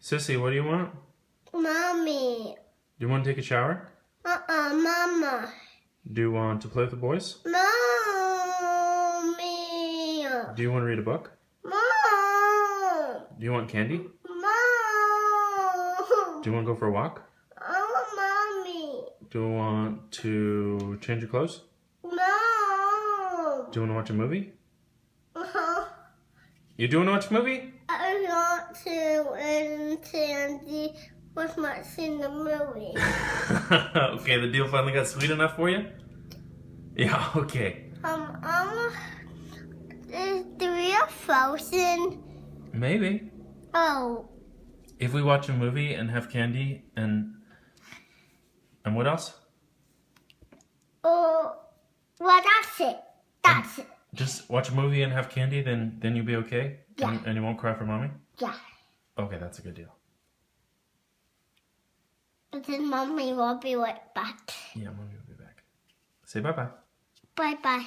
Sissy, what do you want? Mommy. Do you want to take a shower? Mama. Do you want to play with the boys? Mommy. Do you want to read a book? Mom. Do you want candy? Mom. Do you want to go for a walk? Mommy. Do you want to change your clothes? Mom. Do you want to watch a movie? You do want to watch a movie? I want to and Sandy was watching the movie. Okay, the deal finally got sweet enough for you? Yeah, okay. Is the real Frozen? Maybe. Oh. If we watch a movie and have candy and what else? Oh, well, that's it. That's it. Just watch a movie and have candy, then you'll be okay? Yeah. And you won't cry for mommy? Yeah. Okay, that's a good deal. But then Mommy will be right back. Yeah, mommy will be back. Say bye-bye. Bye-bye.